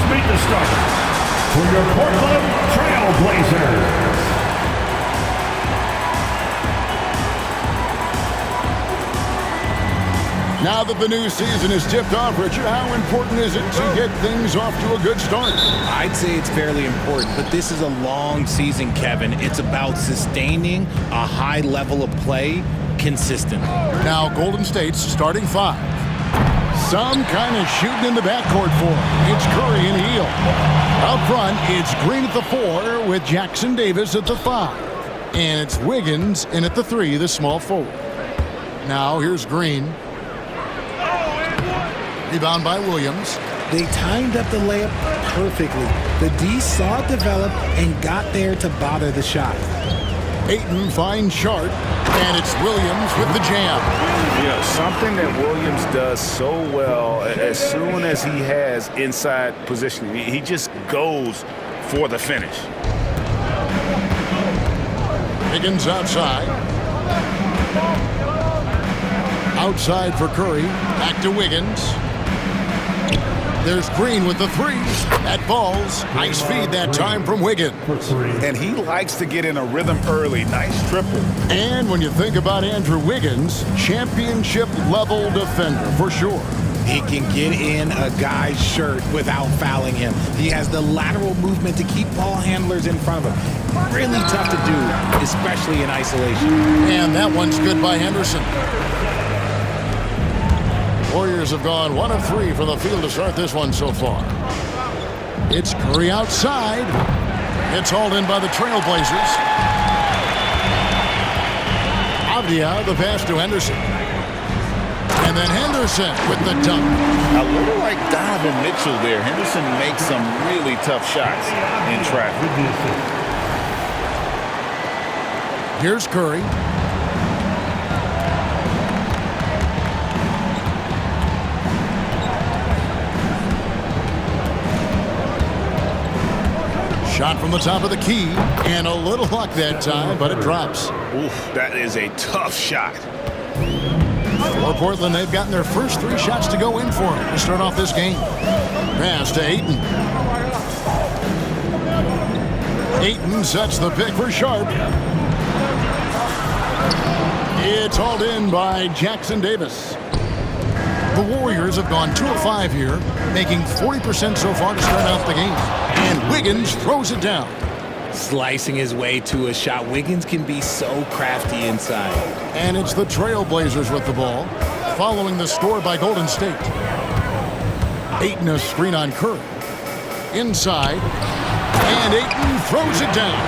Let's meet the starters for your Portland Trail Blazers. Now that the new season is tipped off, Richard, how important is it to get things off to a good start? I'd say it's fairly important, but this is a long season, Kevin. It's about sustaining a high level of play consistently. Now, Golden State's starting five. Some kind of shooting in the backcourt for him. It's Curry and Heel. Out front, it's Green at the 4 with Jackson Davis at the 5. And it's Wiggins in at the 3, the small forward. Now, here's Green. Rebound by Williams. They timed up the layup perfectly. The D saw it develop and got there to bother the shot. Ayton finds Sharp, and it's Williams with the jam. You know, something that Williams does so well, as soon as he has inside positioning, he just goes for the finish. Higgins outside. Outside for Curry. Back to Wiggins. There's Green with the 3. That falls. Nice feed that time from Wiggins. And he likes to get in a rhythm early. Nice triple. And when you think about Andrew Wiggins, championship-level defender for sure. He can get in a guy's shirt without fouling him. He has the lateral movement to keep ball handlers in front of him. Really tough to do, especially in isolation. And that one's good by Henderson. Warriors have gone 1 of 3 from the field to start this one so far. It's Curry outside. It's hauled in by the Trailblazers. Avdia, the pass to Henderson. And then Henderson with the dunk. A little like Donovan Mitchell there. Henderson makes some really tough shots in traffic. Here's Curry. Shot from the top of the key, and a little luck that time, but it drops. Oof, that is a tough shot. For Portland, they've gotten their first 3 shots to go in for them to start off this game. Pass to Ayton. Ayton sets the pick for Sharp. It's hauled in by Jackson Davis. The Warriors have gone 2 of 5 here, making 40% so far to start out the game. And Wiggins throws it down. Slicing his way to a shot. Wiggins can be so crafty inside. And it's the Trailblazers with the ball, following the score by Golden State. Ayton a screen on Curry. Inside, and Ayton throws it down.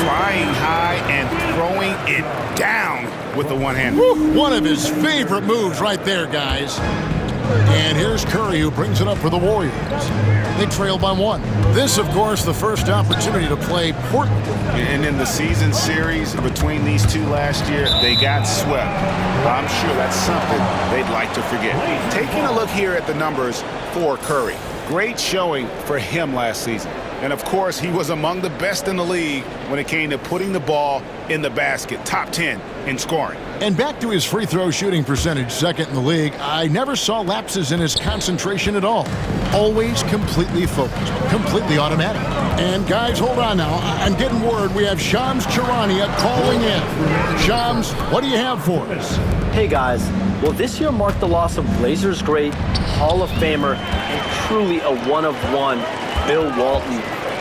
Flying high and throwing it down with the one-hand. One of his favorite moves right there, guys. And here's Curry, who brings it up for the Warriors. They trail by 1. This, of course, the first opportunity to play Portland. And in the season series between these two last year, they got swept. I'm sure that's something they'd like to forget. Taking a look here at the numbers for Curry. Great showing for him last season. And, of course, he was among the best in the league when it came to putting the ball in the basket. Top 10 in scoring. And back to his free throw shooting percentage, second in the league, I never saw lapses in his concentration at all. Always completely focused, completely automatic. And guys, hold on now. I'm getting word we have Shams Charania calling in. Shams, what do you have for us? Hey guys, well this year marked the loss of Blazers great, Hall of Famer, and truly a one-of-one Bill Walton.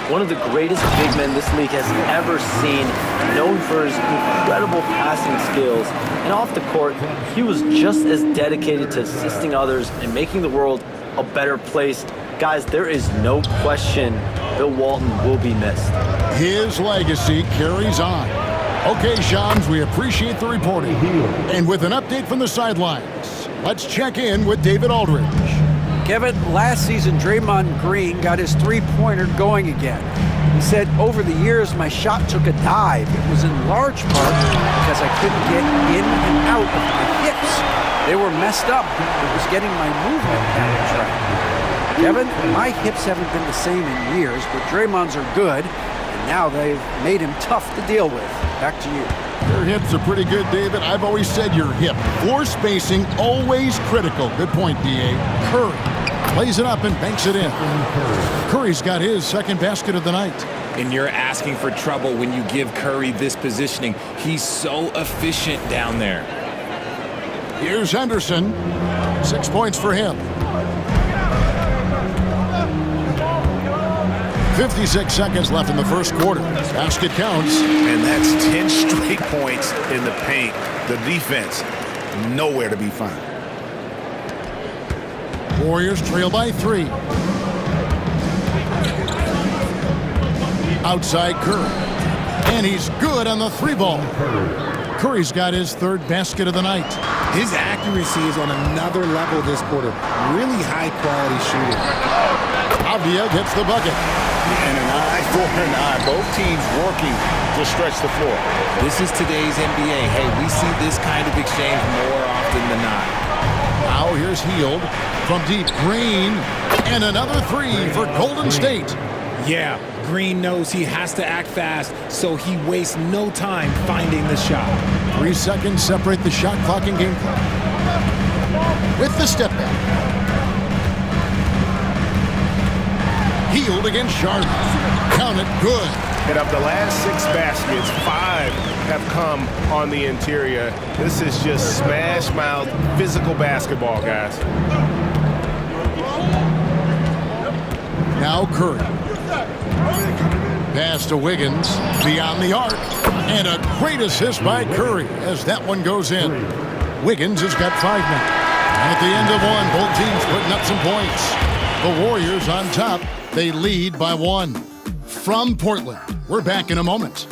One of the greatest big men this league has ever seen, known for his incredible passing skills. And off the court, he was just as dedicated to assisting others and making the world a better place. Guys, there is no question Bill Walton will be missed. His legacy carries on. Okay, Shams, we appreciate the reporting. And with an update from the sidelines, let's check in with David Aldridge. Kevin, last season, Draymond Green got his three-pointer going again. He said, over the years, my shot took a dive. It was in large part because I couldn't get in and out of my hips. They were messed up. It was getting my movement down the track. Kevin, my hips haven't been the same in years, but Draymond's are good, and now they've made him tough to deal with. Back to you. Your hips are pretty good, David. I've always said your hip. Floor spacing, always critical. Good point, D.A. Curry. Plays it up and banks it in. Curry's got his second basket of the night. And you're asking for trouble when you give Curry this positioning. He's so efficient down there. Here's Henderson. 6 points for him. 56 seconds left in the first quarter. Basket counts. And that's 10 straight points in the paint. The defense, nowhere to be found. Warriors trail by 3. Outside Curry. And he's good on the 3-ball. Curry's got his third basket of the night. His accuracy is on another level this quarter. Really high-quality shooting. Avdia gets the bucket. And an eye for an eye. Both teams working to stretch the floor. This is today's NBA. Hey, we see this kind of exchange more often than not. Now here's Hield from deep. Green. And another 3 for Golden State. Yeah, Green knows he has to act fast, so he wastes no time finding the shot. 3 seconds separate the shot clock and game clock. With the step back. Hield against Sharp. Count it, good. And of the last 6 baskets, 5 have come on the interior. This is just smash mouth physical basketball, guys. Now Curry. Pass to Wiggins, beyond the arc, and a great assist by Curry as that one goes in. Wiggins has got 5 now. And at the end of one, both teams putting up some points. The Warriors on top. They lead by 1. From Portland, we're back in a moment.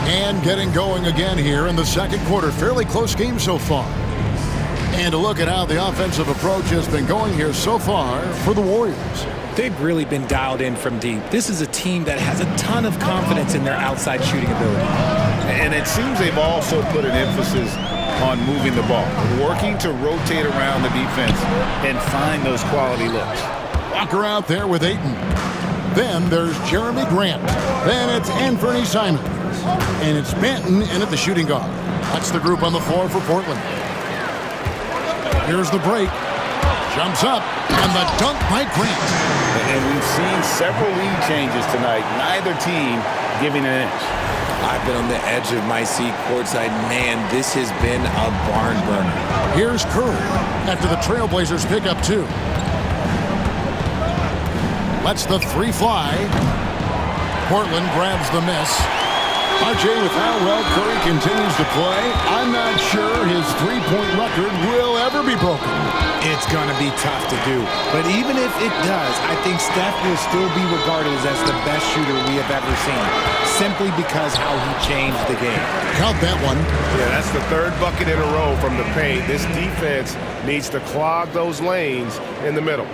And getting going again here in the second quarter. Fairly close game so far. And a look at how the offensive approach has been going here so far for the Warriors. They've really been dialed in from deep. This is a team that has a ton of confidence in their outside shooting ability. And it seems they've also put an emphasis on moving the ball, working to rotate around the defense and find those quality looks. Walker out there with Ayton. Then there's Jeremy Grant. Then it's Anthony Simons. And it's Banton in at the shooting guard. That's the group on the floor for Portland. Here's the break. Jumps up, and the dunk by Grant. And we've seen several lead changes tonight. Neither team giving an inch. I've been on the edge of my seat courtside. Man, this has been a barn burner. Here's Curry after the Trailblazers pick up 2. Lets the 3 fly. Portland grabs the miss. RJ, with how well Curry continues to play, I'm not sure his 3-point record will ever be broken. It's going to be tough to do. But even if it does, I think Steph will still be regarded as the best shooter we have ever seen, simply because how he changed the game. Count that one. Yeah, that's the 3rd bucket in a row from the paint. This defense needs to clog those lanes in the middle.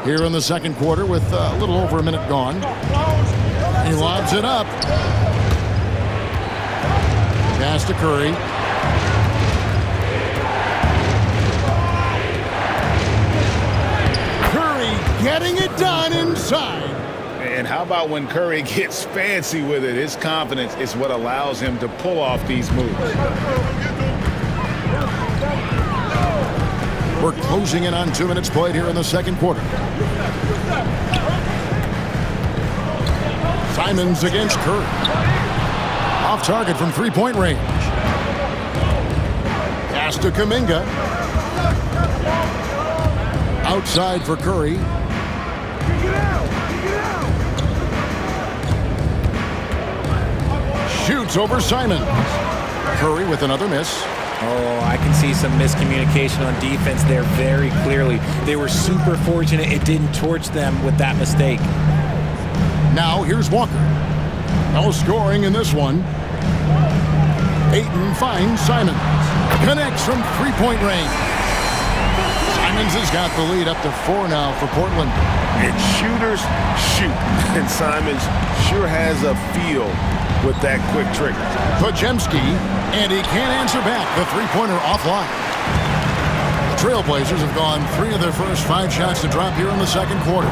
Here in the second quarter with a little over a minute gone. He lobs it up. Pass to Curry. Curry getting it done inside. And how about when Curry gets fancy with it? His confidence is what allows him to pull off these moves. We're closing in on 2 minutes played here in the second quarter. Simons against Curry. Off target from 3-point range. Pass to Kuminga. Outside for Curry. Shoots over Simons. Curry with another miss. Oh, I can see some miscommunication on defense there very clearly. They were super fortunate it didn't torch them with that mistake. Now here's Walker. No scoring in this one. Ayton finds Simons. Connects from 3-point range. Simons has got the lead up to 4 now for Portland. And shooters shoot. And Simons sure has a feel with that quick trigger. Podziemski, and he can't answer back. The 3-pointer offline. The Trailblazers have gone 3 of their first 5 shots to drop here in the second quarter.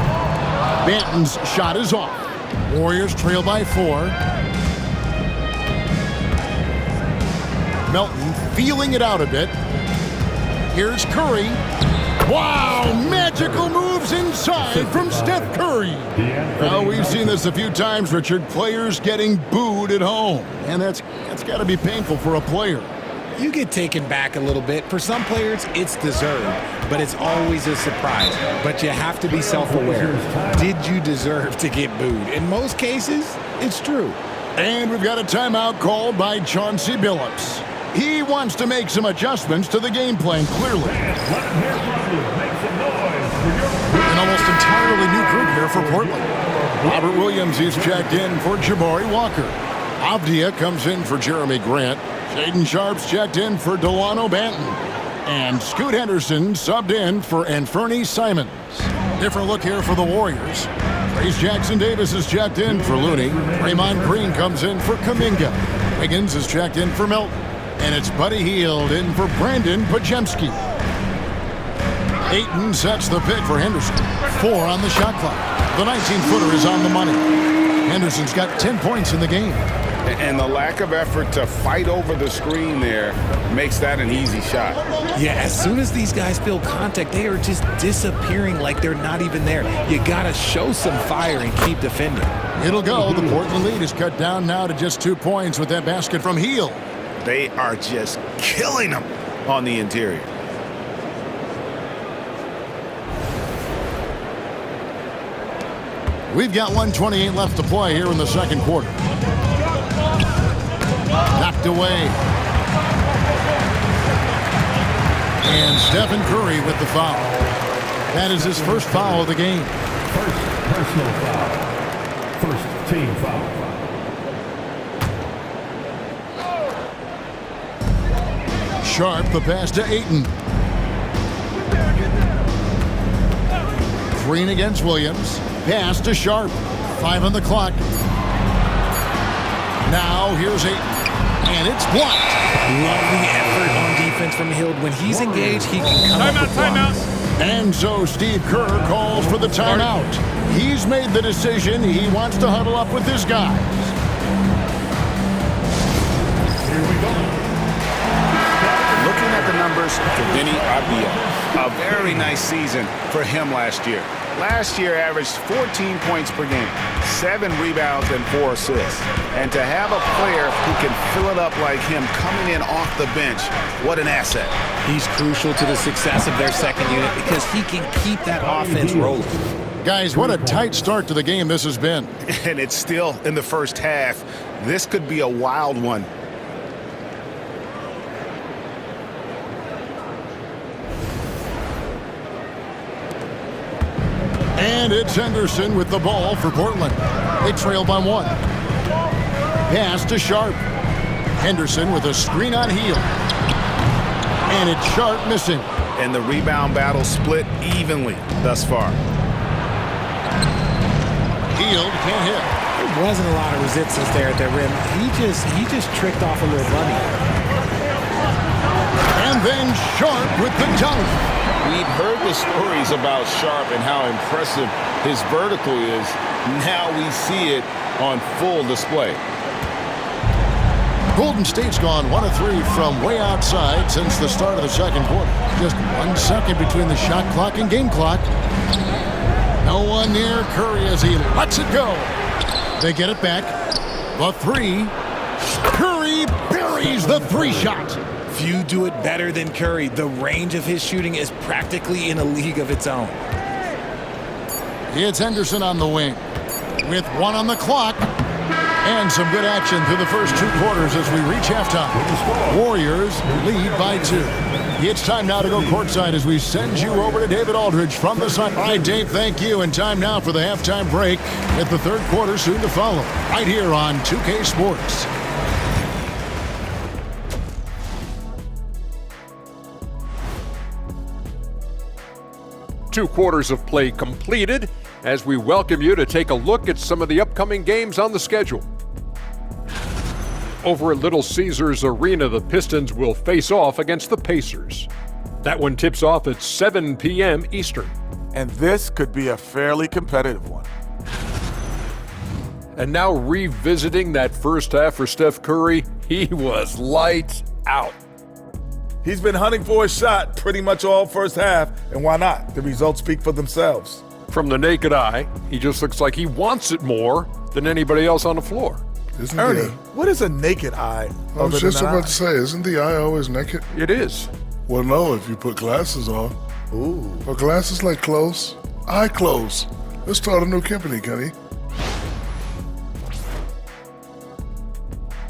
Banton's shot is off. Warriors trail by 4. Melton feeling it out a bit. Here's Curry. Wow, magical moves inside from Steph Curry. Well, we've seen this a few times, Richard. Players getting booed at home. And that's got to be painful for a player. You get taken back a little bit. For some players, it's deserved, but it's always a surprise. But you have to be self-aware. Did you deserve to get booed? In most cases, it's true. And we've got a timeout called by Chauncey Billups. He wants to make some adjustments to the game plan, clearly. An almost entirely new group here for Portland. Robert Williams is checked in for Jabari Walker. Avdia comes in for Jeremy Grant. Shaden Sharp's checked in for Delano Banton. And Scoot Henderson subbed in for Anferny Simons. Different look here for the Warriors. Trace Jackson-Davis is checked in for Looney. Draymond Green comes in for Kuminga. Wiggins is checked in for Melton. And it's Buddy Hield in for Brandon Pajemski. Ayton sets the pick for Henderson. 4 on the shot clock. The 19-footer is on the money. Henderson's got 10 points in the game. And the lack of effort to fight over the screen there makes that an easy shot. Yeah, as soon as these guys feel contact, they are just disappearing like they're not even there. You got to show some fire and keep defending. It'll go. The Portland lead is cut down now to just 2 points with that basket from Hield. They are just killing them on the interior. We've got 1:28 left to play here in the second quarter. Knocked away. And Stephen Curry with the foul. That is his first foul of the game. First personal foul. First team foul. Sharp, the pass to Ayton. Green against Williams. Pass to Sharp. 5 on the clock. Now here's Ayton. And it's blocked. Lovely effort on defense from Hield. When he's engaged, he can come up with blocks. And so Steve Kerr calls for the timeout. He's made the decision. He wants to huddle up with his guys. Here we go. Looking at the numbers for Denny Avdia, a very nice season for him last year. Last year averaged 14 points per game, 7 rebounds and 4 assists. And to have a player who can fill it up like him coming in off the bench, what an asset. He's crucial to the success of their second unit because he can keep that offense rolling. Guys, what a tight start to the game this has been. And it's still in the first half. This could be a wild one. And it's Henderson with the ball for Portland. They trail by 1. Pass to Sharp. Henderson with a screen on Hield. And it's Sharp missing. And the rebound battle split evenly thus far. Hield can't hit. There wasn't a lot of resistance there at the rim. He just tricked off a little bunny. And then Sharp with the dunk. We've heard the stories about Sharp and how impressive his vertical is. Now we see it on full display. Golden State's gone 1 of 3 from way outside since the start of the second quarter. Just 1 second between the shot clock and game clock. No one near Curry as he lets it go. They get it back. The 3. Curry buries the 3 shot. Few do it better than Curry. The range of his shooting is practically in a league of its own. It's Henderson on the wing with 1 on the clock. And some good action through the first 2 quarters as we reach halftime. Warriors lead by 2. It's time now to go courtside as we send you over to David Aldridge from the side. All right, Dave, thank you. And time now for the halftime break with the third quarter soon to follow. Right here on 2K Sports. Two quarters of play completed as we welcome you to take a look at some of the upcoming games on the schedule. Over at Little Caesars Arena, the Pistons will face off against the Pacers. That one tips off at 7 p.m. Eastern. and this could be a fairly competitive one. And now revisiting that first half for Steph Curry, he was lights out. He's been hunting for a shot pretty much all first half, and why not? The results speak for themselves. From the naked eye, he just looks like he wants it more than anybody else on the floor. Isn't Ernie, what is a naked eye? I was just about to say, isn't the eye always naked? It is. Well, no, if you put glasses on. Ooh. Are glasses like clothes? Eye clothes. Let's start a new company, Kenny.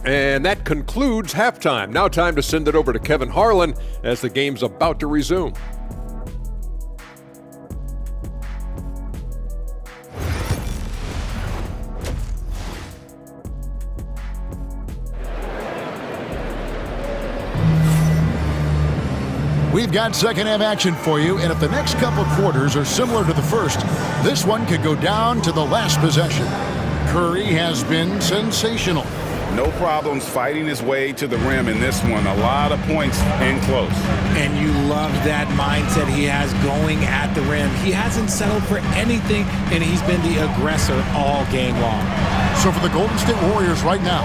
And that concludes halftime. Now time to send it over to Kevin Harlan as the game's about to resume. We've got second half action for you, and if the next couple quarters are similar to the first, this one could go down to the last possession. Curry has been sensational. No problems fighting his way to the rim in this one. A lot of points and close. And you love that mindset he has going at the rim. He hasn't settled for anything, and he's been the aggressor all game long. So for the Golden State Warriors right now,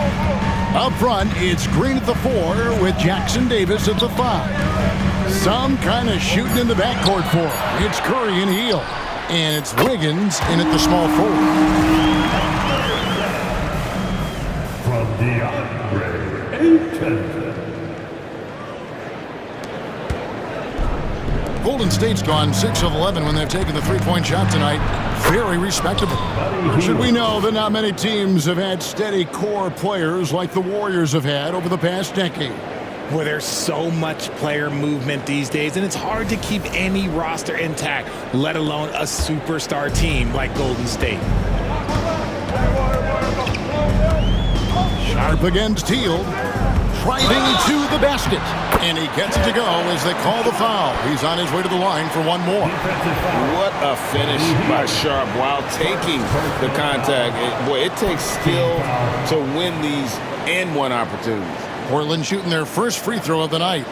up front, it's Green at the 4 with Jackson Davis at the 5. Some kind of shooting in the backcourt for him. It's Curry and Hield, and it's Wiggins in at the small forward. From DeAndre Ayton. Golden State's gone 6 of 11 when they've taken the three-point shot tonight. Very respectable. Should we know that not many teams have had steady core players like the Warriors have had over the past decade? Where there's so much player movement these days, and it's hard to keep any roster intact, let alone a superstar team like Golden State. Sharp against Hield. Driving to the basket. And he gets it to go as they call the foul. He's on his way to the line for one more. What a finish by Sharp while taking the contact. It takes skill to win these and one opportunities. Portland shooting their first free throw of the night.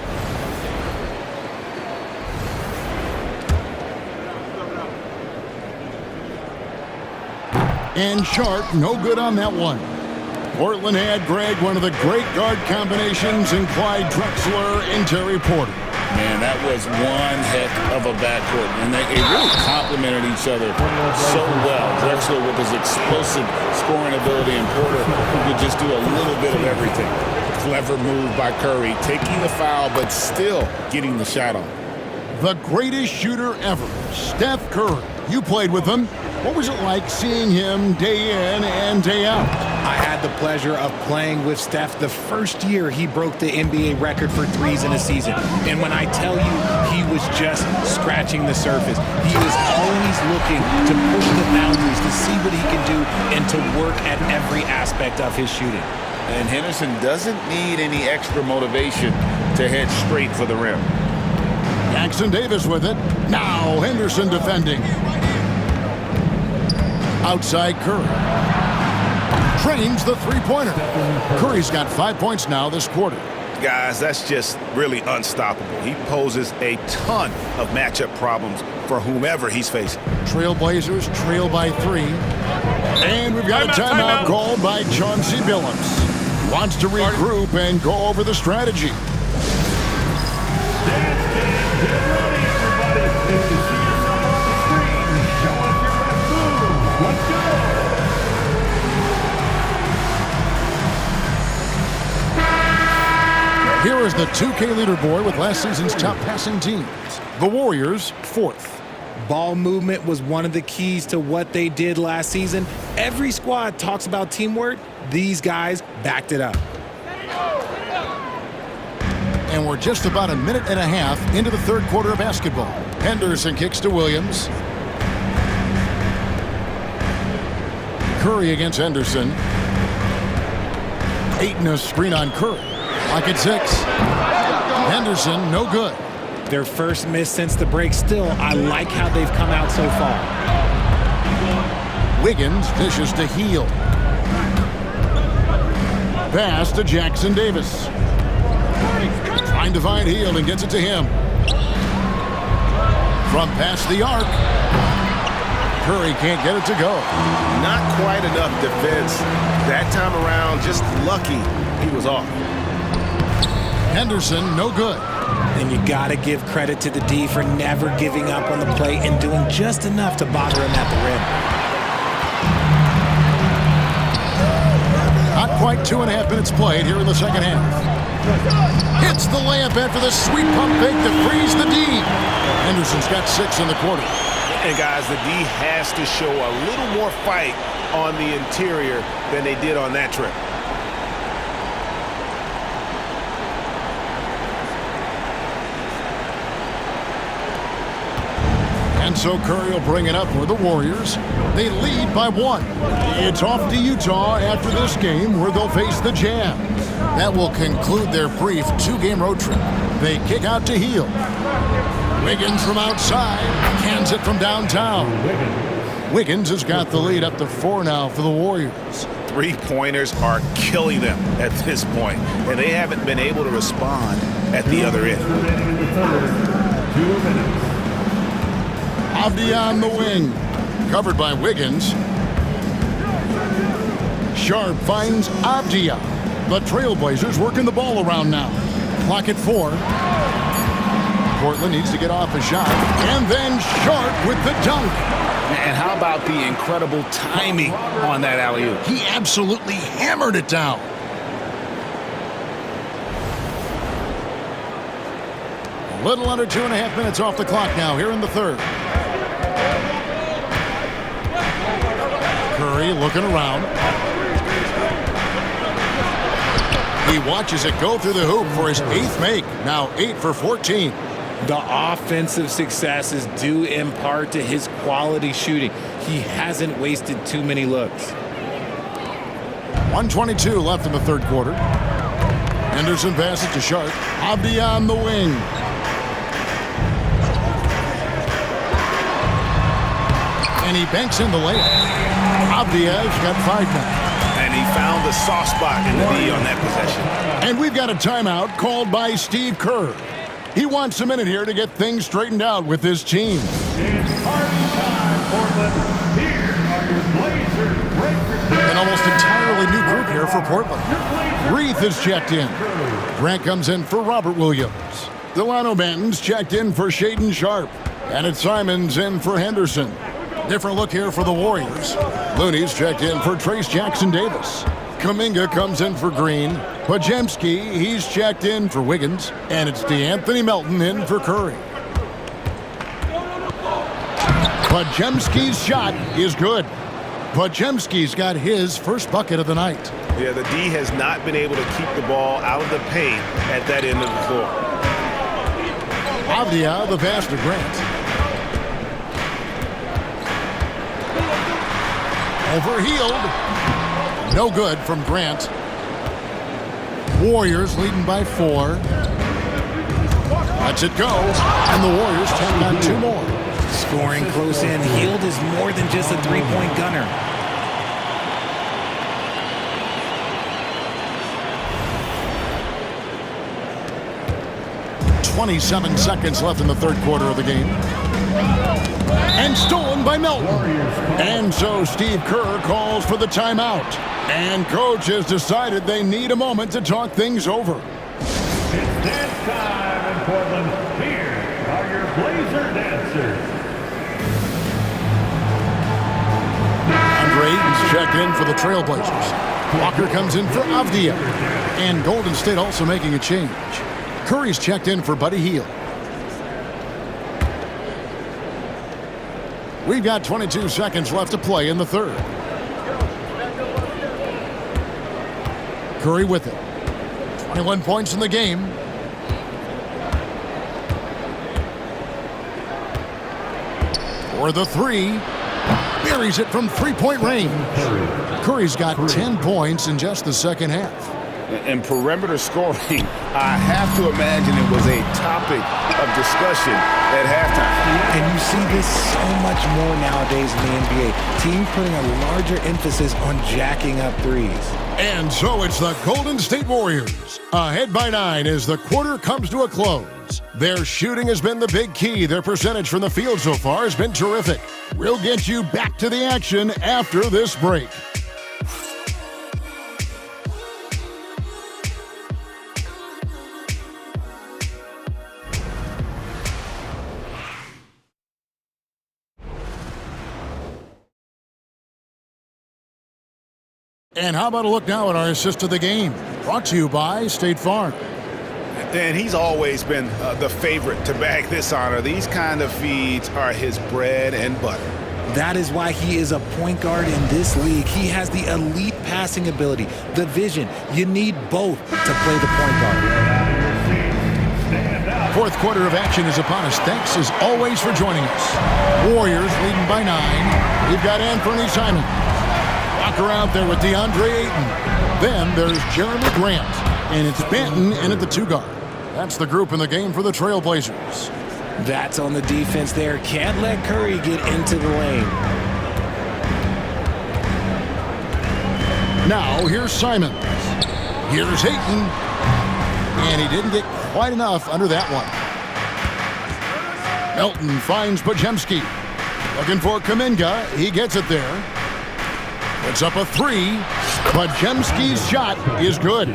And Sharp, no good on that one. Portland had, Greg, one of the great guard combinations in Clyde Drexler and Terry Porter. Man, that was one heck of a backcourt, and they really complemented each other so well. Drexler with his explosive scoring ability, and Porter who could just do a little bit of everything. Clever move by Curry, taking the foul, but still getting the shot on. The greatest shooter ever, Steph Curry. You played with him. What was it like seeing him day in and day out? I had the pleasure of playing with Steph the first year he broke the NBA record for threes in a season. And when I tell you he was just scratching the surface, he was always looking to push the boundaries, to see what he can do, and to work at every aspect of his shooting. And Henderson doesn't need any extra motivation to head straight for the rim. Jackson Davis with it. Now Henderson defending. Outside Curry. Trains the three-pointer. Curry's got 5 points now this quarter. Guys, that's just really unstoppable. He poses a ton of matchup problems for whomever he's facing. Trailblazers trail by 3. And we've got a timeout called by Chauncey Billups. Wants to regroup and go over the strategy. Here is the 2K leaderboard with last season's top passing teams. The Warriors, 4th. Ball movement was one of the keys to what they did last season. Every squad talks about teamwork. These guys backed it up. And we're just about a minute and a half into the third quarter of basketball. Henderson kicks to Williams. Curry against Henderson. Ayton a screen on Curry. Like at 6. Henderson, no good. Their first miss since the break. Still, I like how they've come out so far. Wiggins dishes to Hield. Pass to Jackson Davis. Trying to find Hield and gets it to him. From past the arc. Curry can't get it to go. Not quite enough defense. That time around, just lucky he was off. Henderson, no good. And you got to give credit to the D for never giving up on the play and doing just enough to bother him at the rim. Not quite 2.5 minutes played here in the second half. Hits the layup after the sweet pump fake to freeze the D. Henderson's got 6 in the quarter. And guys, the D has to show a little more fight on the interior than they did on that trip. And so Curry will bring it up for the Warriors. They lead by 1. It's off to Utah after this game where they'll face the Jazz. That will conclude their brief 2-game road trip. They kick out to Hield. Wiggins from outside, cans it from downtown. Wiggins has got the lead up to 4 now for the Warriors. Three-pointers are killing them at this point, and they haven't been able to respond at the other end. Avdia on the wing, covered by Wiggins. Sharp finds Avdia. The Trailblazers working the ball around now. Clock at 4. Portland needs to get off a shot. And then Sharp with the dunk. And how about the incredible timing on that alley-oop? He absolutely hammered it down. A little under 2.5 minutes off the clock now here in the third. Curry looking around. He watches it go through the hoop for his 8th make. Now 8 for 14. The offensive success is due in part to his quality shooting. He hasn't wasted too many looks. 1:22 left in the third quarter. Henderson passes to Sharp. Avdia on the wing. And he banks in the layup. Avdia's got 5 now. And he found the soft spot in the D on that possession. And we've got a timeout called by Steve Kerr. He wants a minute here to get things straightened out with his team. It's party time, Portland. Here are your Blazers. An almost entirely new group here for Portland. Reith is checked in. Grant comes in for Robert Williams. Delano Banton's checked in for Shaedon Sharp. And it's Simons in for Henderson. Different look here for the Warriors. Looney's checked in for Trace Jackson-Davis. Kuminga comes in for Green. Podziemski, he's checked in for Wiggins. And it's DeAnthony Melton in for Curry. Podziemski's shot is good. Podziemski's got his first bucket of the night. Yeah, the D has not been able to keep the ball out of the paint at that end of the floor. Avdia, the pass to Grant. Over Hield. No good from Grant. Warriors leading by 4. Lets it go. And the Warriors tack on 2 more. Scoring close in. Hield is more than just a three-point gunner. .27 seconds left in the third quarter of the game. And stolen by Melton. And so Steve Kerr calls for the timeout. And coach has decided they need a moment to talk things over. It's dance time in Portland. Here are your Blazer dancers. Andre Ayton's checked in for the Trailblazers. Walker comes in for Avdia. And Golden State also making a change. Curry's checked in for Buddy Hield. We've got 22 seconds left to play in the third. Curry with it. 21 points in the game. For the 3. Buries it from three-point range. Curry's got 10 points in just the second half. And perimeter scoring, I have to imagine it was a topic of discussion at halftime. And you see this so much more nowadays in the NBA. Teams putting a larger emphasis on jacking up threes. And so it's the Golden State Warriors, ahead by 9 as the quarter comes to a close. Their shooting has been the big key. Their percentage from the field so far has been terrific. We'll get you back to the action after this break. And how about a look now at our assist of the game? Brought to you by State Farm. And he's always been the favorite to bag this honor. These kind of feeds are his bread and butter. That is why he is a point guard in this league. He has the elite passing ability, the vision. You need both to play the point guard. Fourth quarter of action is upon us. Thanks as always for joining us. Warriors leading by 9. We've got Anthony Simon. Walker out there with DeAndre Ayton. Then there's Jeremy Grant. And it's Benton in at the 2 guard. That's the group in the game for the Trailblazers. That's on the defense there. Can't let Curry get into the lane. Now here's Simons. Here's Ayton. And he didn't get quite enough under that one. Melton finds Pajemski. Looking for Kuminga. He gets it there. Puts up a 3. Pajemski's shot is good.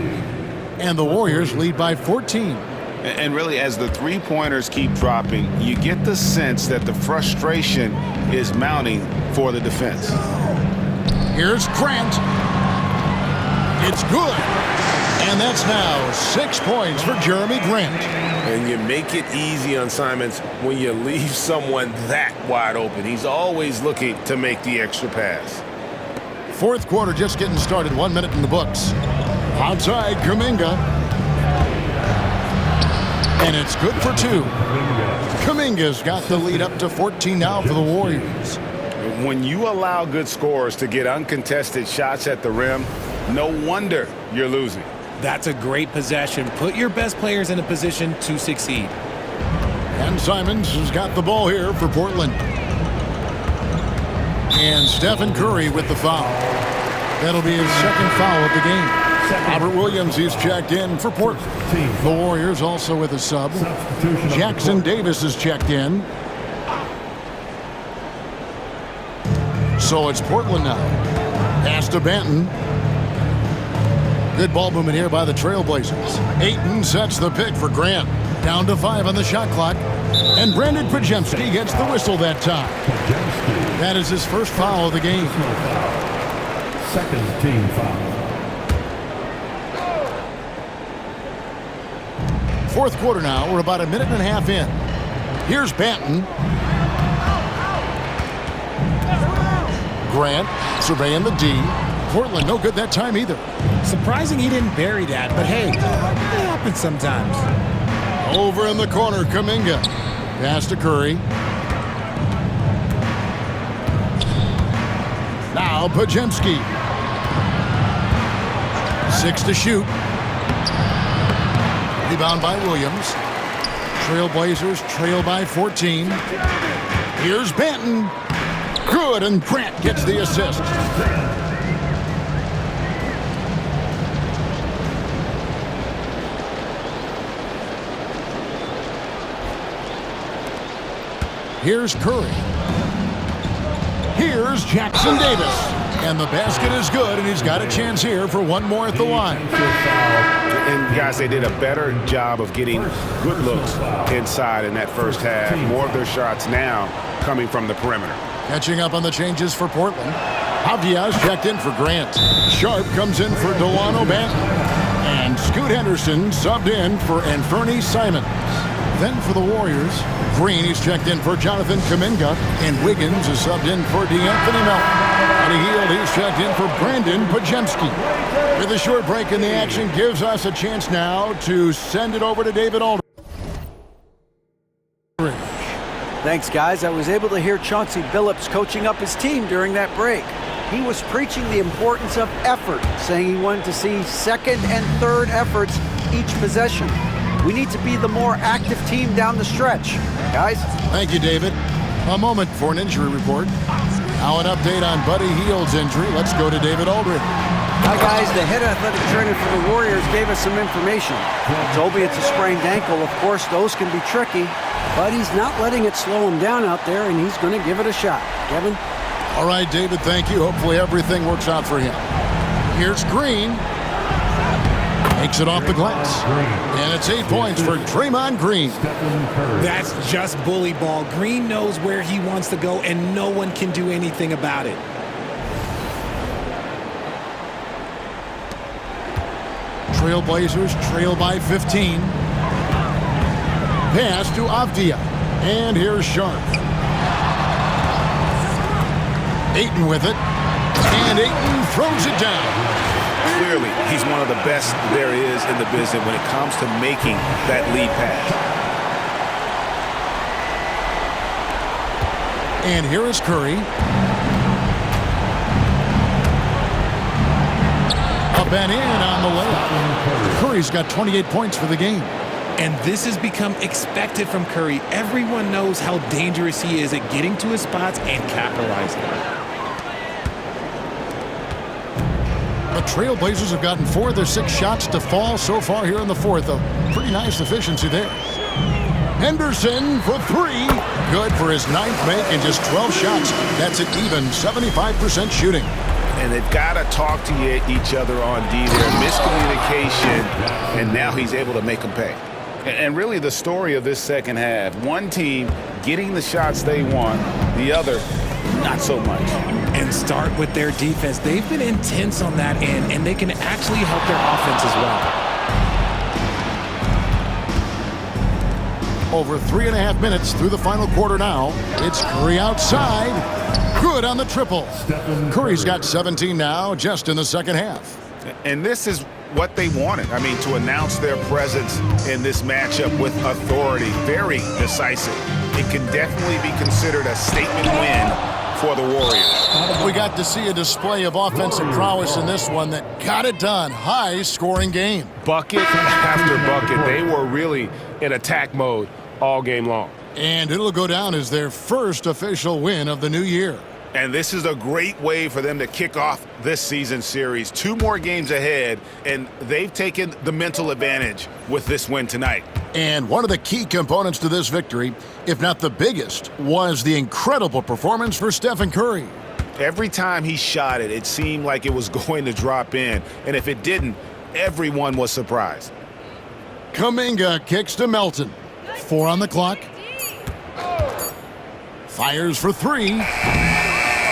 And the Warriors lead by 14. And really, as the three-pointers keep dropping, you get the sense that the frustration is mounting for the defense. Here's Grant. It's good. And that's now 6 points for Jeremy Grant. And you make it easy on Simons when you leave someone that wide open. He's always looking to make the extra pass. Fourth quarter just getting started. 1 minute in the books. Outside, Kuminga. And it's good for 2. Kuminga's got the lead up to 14 now for the Warriors. When you allow good scorers to get uncontested shots at the rim, no wonder you're losing. That's a great possession. Put your best players in a position to succeed. And Simons has got the ball here for Portland. And Stephen Curry with the foul. That'll be his second foul of the game. Robert Williams, he's checked in for Portland. The Warriors also with a sub. Jackson Davis is checked in. So it's Portland now. Pass to Benton. Good ball movement here by the Trailblazers. Ayton sets the pick for Grant. Down to 5 on the shot clock. And Brandon Pajemski gets the whistle that time. That is his first foul of the game. Second team foul. Fourth quarter now. We're about a minute and a half in. Here's Benton. Grant surveying the D. Portland no good that time either. Surprising he didn't bury that, but hey, it happens sometimes. Over in the corner, Kuminga. Pass to Curry. Now Pajemski. 6 to shoot. Rebound by Williams. Trailblazers trail by 14. Here's Benton. Good, and Grant gets the assist. Here's Curry. Here's Jackson Davis. And the basket is good, and he's got a chance here for one more at the line. And guys, they did a better job of getting good looks inside in that first half. More of their shots now coming from the perimeter. Catching up on the changes for Portland. Javier checked in for Grant. Sharp comes in for Delano Banton. And Scoot Henderson subbed in for Anthony Simons. Then for the Warriors, Green is checked in for Jonathan Kuminga. And Wiggins is subbed in for DeAnthony Melton. And Hield, he's checked in for Brandon Pajemski. With a short break in the action, gives us a chance now to send it over to David Aldridge. Thanks, guys. I was able to hear Chauncey Billups coaching up his team during that break. He was preaching the importance of effort, saying he wanted to see second and third efforts each possession. We need to be the more active team down the stretch. Guys? Thank you, David. A moment for an injury report. Now an update on Buddy Hield's injury. Let's go to David Aldridge. Hi, guys. The head athletic trainer for the Warriors gave us some information. Told me it's a sprained ankle. Of course, those can be tricky, but he's not letting it slow him down out there, and he's going to give it a shot. Kevin? All right, David, thank you. Hopefully everything works out for him. Here's Green. Takes it off the glass. And it's 8 points for Draymond Green. That's just bully ball. Green knows where he wants to go, and no one can do anything about it. Trailblazers trail by 15. Pass to Avdia. And here's Sharp. Ayton with it. And Ayton throws it down. Clearly, he's one of the best there is in the business when it comes to making that lead pass. And here is Curry. Up and in on the layup. Curry's got 28 points for the game. And this has become expected from Curry. Everyone knows how dangerous he is at getting to his spots and capitalizing. The Trailblazers have gotten 4 of their 6 shots to fall so far here in the fourth. A pretty nice efficiency there. Henderson for 3. Good for his 9th make and just 12 shots. That's an even 75% shooting. And they've got to talk to each other on D there. Miscommunication, and now he's able to make them pay. And really the story of this second half, one team getting the shots they want, the other not so much. And start with their defense. They've been intense on that end, and they can actually help their offense as well. Over 3.5 minutes through the final quarter now. It's Curry outside. Good on the triple. Curry's got 17 now just in the second half. And this is what they wanted. I mean, to announce their presence in this matchup with authority. Very decisive. It can definitely be considered a statement win for the Warriors. We got to see a display of offensive prowess in this one that got it done. High-scoring game. Bucket after bucket. They were really in attack mode all game long. And it'll go down as their first official win of the new year. And this is a great way for them to kick off this season series. 2 more games ahead, and they've taken the mental advantage with this win tonight. And one of the key components to this victory, if not the biggest, was the incredible performance for Stephen Curry. Every time he shot it, it seemed like it was going to drop in. And if it didn't, everyone was surprised. Kuminga kicks to Melton. 4 on the clock. Fires for 3.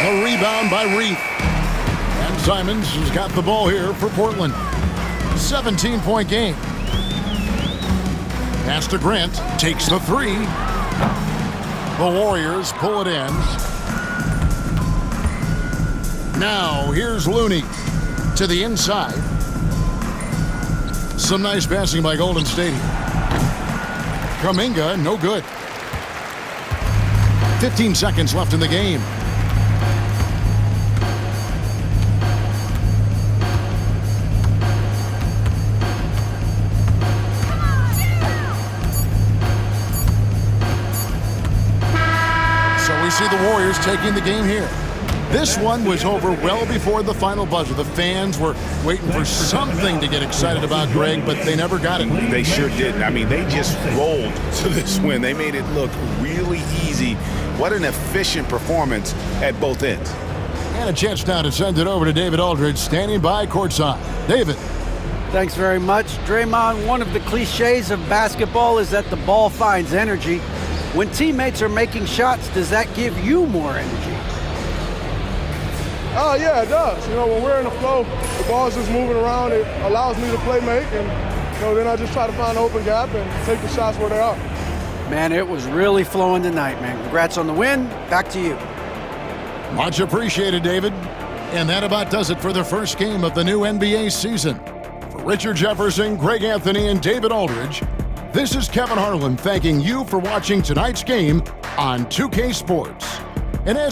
A rebound by Reith. And Simons has got the ball here for Portland. 17-point game. Pass to Grant. Takes the 3. The Warriors pull it in. Now here's Looney to the inside. Some nice passing by Golden State here. Kuminga, no good. 15 seconds left in the game. So we see the Warriors taking the game here. This one was over well before the final buzzer. The fans were waiting for something to get excited about, Greg, but they never got it. They sure didn't. I mean, they just rolled to this win. They made it look really easy. What an efficient performance at both ends. And a chance now to send it over to David Aldridge, standing by courtside. David. Thanks very much. Draymond, one of the cliches of basketball is that the ball finds energy. When teammates are making shots, does that give you more energy? Oh, yeah, it does. You know, when we're in the flow, the ball's just moving around. It allows me to play make, and, you know, then I just try to find an open gap and take the shots where they are. Man, it was really flowing tonight, man. Congrats on the win. Back to you. Much appreciated, David. And that about does it for the first game of the new NBA season. For Richard Jefferson, Greg Anthony, and David Aldridge, this is Kevin Harlan thanking you for watching tonight's game on 2K Sports. And as